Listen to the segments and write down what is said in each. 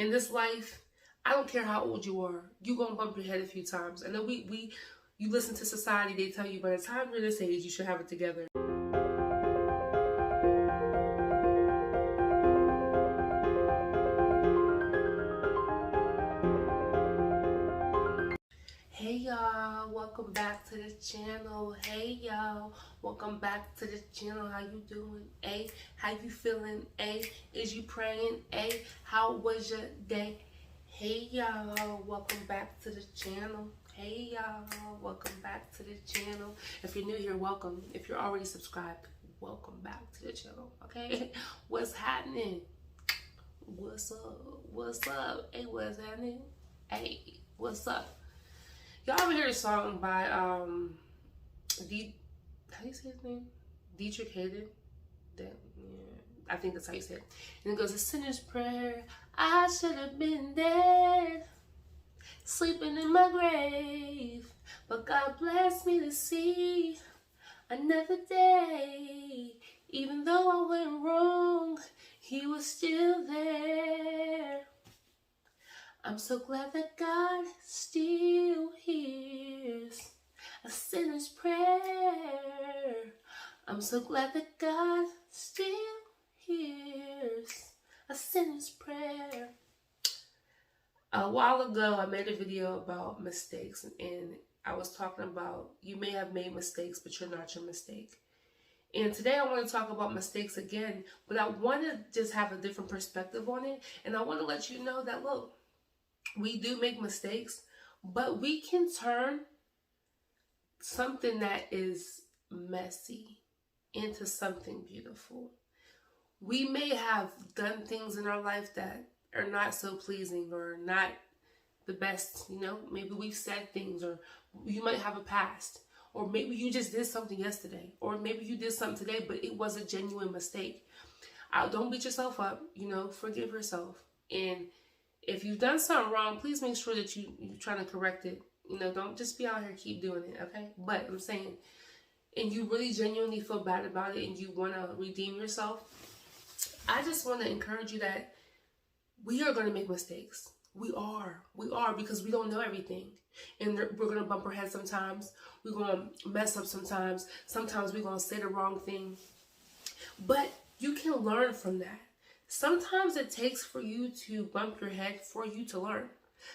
in this life, I don't care how old you are, you're going to bump your head a few times. I know you listen to society, they tell you by the time you're this age, you should have it together. Hey y'all, welcome back to the channel. Hey y'all, welcome back to the channel. How you doing? A, how you feeling? A, is you praying? A, how was your day? Hey y'all, welcome back to the channel. Hey y'all, welcome back to the channel. If you're new here, welcome. If you're already subscribed, welcome back to the channel. Okay, what's happening? What's up? What's up? Hey, what's happening? Hey, what's up? Y'all ever hear a song by how do you say his name? Dietrich Haden. I think that's how you say it. And it goes, a sinner's prayer. I should have been dead, sleeping in my grave, but God blessed me to see another day. Even though I went wrong, He was still there. I'm so glad that God still hears a sinner's prayer. I'm so glad that God still hears a sinner's prayer. A while ago, I made a video about mistakes, and I was talking about you may have made mistakes, but you're not your mistake. And today I want to talk about mistakes again, but I want to just have a different perspective on it. And I want to let you know that, look, we do make mistakes, but we can turn something that is messy into something beautiful. We may have done things in our life that are not so pleasing or not the best, maybe we've said things, or you might have a past, or maybe you just did something yesterday, or maybe you did something today, but it was a genuine mistake. Don't beat yourself up, forgive yourself. And if you've done something wrong, please make sure that you're trying to correct it. Don't just be out here keep doing it, okay? But I'm saying, and you really genuinely feel bad about it and you want to redeem yourself, I just want to encourage you that we are going to make mistakes. We are, because we don't know everything. And we're going to bump our heads sometimes. We're going to mess up sometimes. Sometimes we're going to say the wrong thing. But you can learn from that. Sometimes it takes for you to bump your head for you to learn.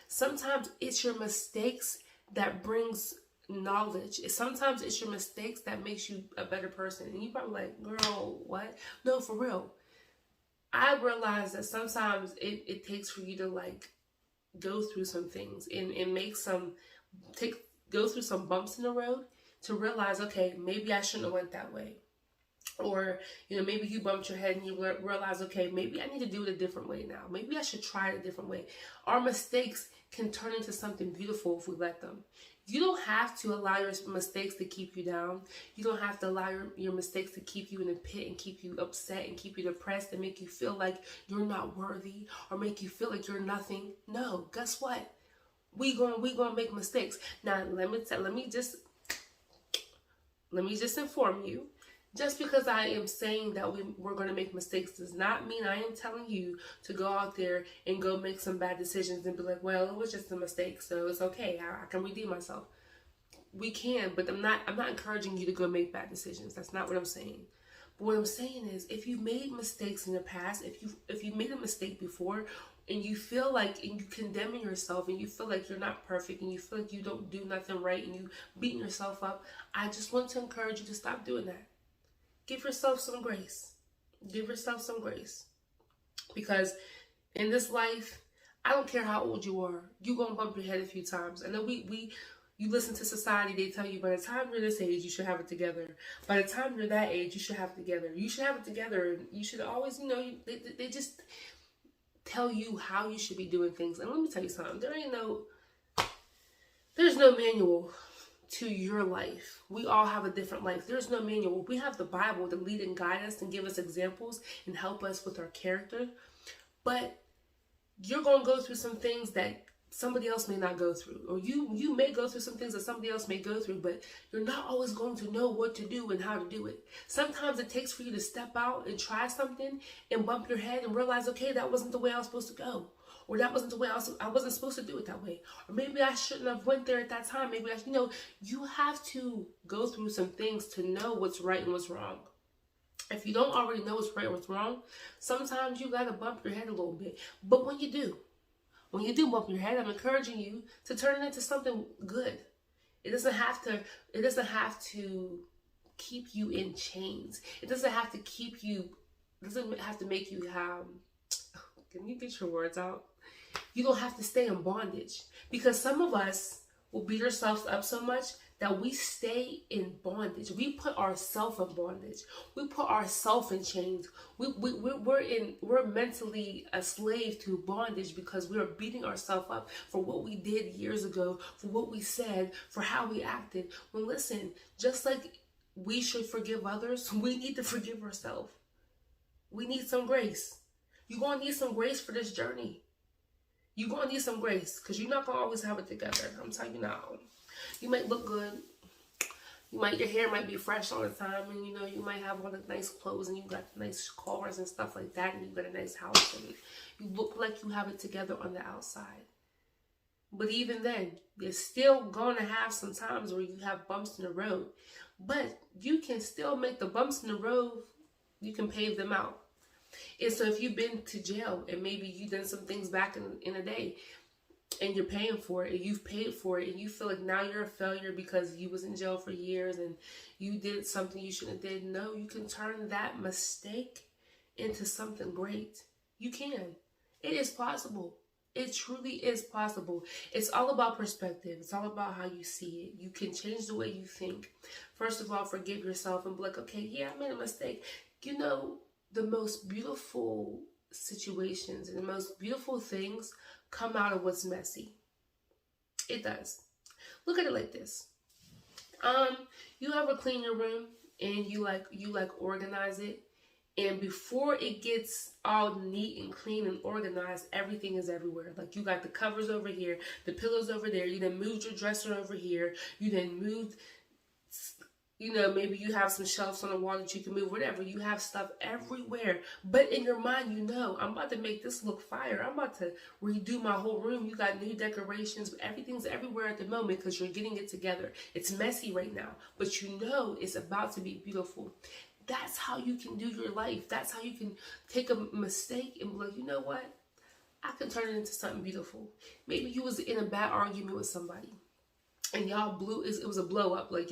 Sometimes it's your mistakes that brings knowledge. Sometimes it's your mistakes that makes you a better person. And you probably like, girl, what? No, for real. I realize that sometimes it takes for you to go through some things and go through some bumps in the road to realize, okay, maybe I shouldn't have went that way. Or, maybe you bumped your head and you realize, okay, maybe I need to do it a different way now. Maybe I should try it a different way. Our mistakes can turn into something beautiful if we let them. You don't have to allow your mistakes to keep you down. You don't have to allow your mistakes to keep you in a pit and keep you upset and keep you depressed and make you feel like you're not worthy or make you feel like you're nothing. No, guess what? We gonna make mistakes. Now, let me just inform you. Just because I am saying that we're going to make mistakes does not mean I am telling you to go out there and go make some bad decisions and be like, well, it was just a mistake, so it's okay. I can redeem myself. We can, but I'm not encouraging you to go make bad decisions. That's not what I'm saying. But what I'm saying is, if you made mistakes in the past, if you made a mistake before, and you feel like, and you condemning yourself, and you feel like you're not perfect, and you feel like you don't do nothing right, and you beating yourself up, I just want to encourage you to stop doing that. Give yourself some grace. Give yourself some grace. Because in this life, I don't care how old you are, you're going to bump your head a few times. I know you listen to society, they tell you by the time you're this age, you should have it together. By the time you're that age, you should have it together. You should have it together. You should always, they just tell you how you should be doing things. And let me tell you something. There's no manual to your life. We all have a different life. There's no manual. We have the Bible to lead and guide us and give us examples and help us with our character. But you're going to go through some things that somebody else may not go through. Or you may go through some things that somebody else may go through, but you're not always going to know what to do and how to do it. Sometimes it takes for you to step out and try something and bump your head and realize, okay, that wasn't the way I was supposed to go. or that wasn't the way I wasn't supposed to do it that way, or maybe I shouldn't have went there at that time. Maybe you have to go through some things to know what's right and what's wrong. If you don't already know what's right and what's wrong, sometimes you gotta bump your head a little bit. But when you do bump your head, I'm encouraging you to turn it into something good. It doesn't have to keep you in chains. It doesn't have to make you have, can you get your words out? You don't have to stay in bondage, because some of us will beat ourselves up so much that we stay in bondage. We put ourselves in bondage. We put ourselves in chains. We're mentally a slave to bondage because we are beating ourselves up for what we did years ago, for what we said, for how we acted. Well, listen, just like we should forgive others, we need to forgive ourselves. We need some grace. You're going to need some grace for this journey. You're going to need some grace, because you're not going to always have it together. I'm telling you now. You might look good. Your hair might be fresh all the time, and you might have all the nice clothes, and you got nice cars and stuff like that, and you got a nice house, and you look like you have it together on the outside. But even then, you're still going to have some times where you have bumps in the road. But you can still make the bumps in the road, you can pave them out. And so if you've been to jail and maybe you've done some things back in a day, and you're paying for it, and you've paid for it, and you feel like now you're a failure because you was in jail for years and you did something you shouldn't have did. No, you can turn that mistake into something great. You can. It is possible. It truly is possible. It's all about perspective. It's all about how you see it. You can change the way you think. First of all, forgive yourself and be like, okay, yeah, I made a mistake. The most beautiful situations and the most beautiful things come out of what's messy. It does. Look at it like this. You ever clean your room and you organize it, and before it gets all neat and clean and organized, everything is everywhere. Like, you got the covers over here, the pillows over there, you then moved your dresser over here, you then moved, maybe you have some shelves on the wall that you can move, whatever. You have stuff everywhere. But in your mind, I'm about to make this look fire. I'm about to redo my whole room. You got new decorations. Everything's everywhere at the moment because you're getting it together. It's messy right now, but it's about to be beautiful. That's how you can do your life. That's how you can take a mistake and be like, you know what? I can turn it into something beautiful. Maybe you was in a bad argument with somebody, and y'all it was a blow up, it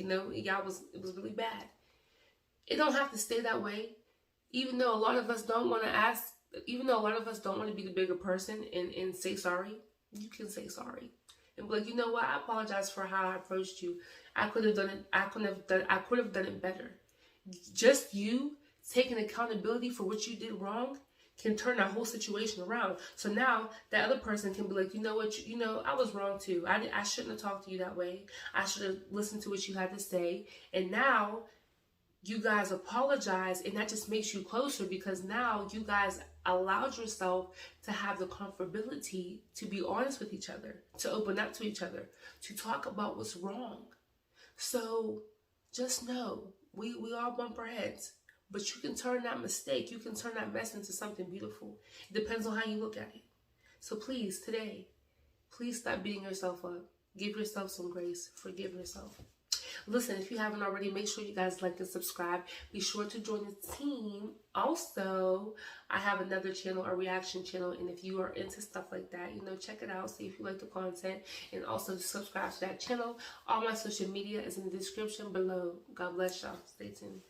was really bad. It don't have to stay that way. Even though a lot of us don't want to be the bigger person and say sorry, you can say sorry. And be like, you know what, I apologize for how I approached you. I could have done it better. Just you taking accountability for what you did wrong can turn that whole situation around. So now that other person can be like, you know what, I was wrong too. I shouldn't have talked to you that way. I should have listened to what you had to say. And now you guys apologize, and that just makes you closer, because now you guys allowed yourself to have the comfortability to be honest with each other, to open up to each other, to talk about what's wrong. So just know, we all bump our heads. But you can turn that mistake, you can turn that mess into something beautiful. It depends on how you look at it. So please, today, please stop beating yourself up. Give yourself some grace. Forgive yourself. Listen, if you haven't already, make sure you guys like and subscribe. Be sure to join the team. Also, I have another channel, a reaction channel. And if you are into stuff like that, check it out. See if you like the content. And also subscribe to that channel. All my social media is in the description below. God bless y'all. Stay tuned.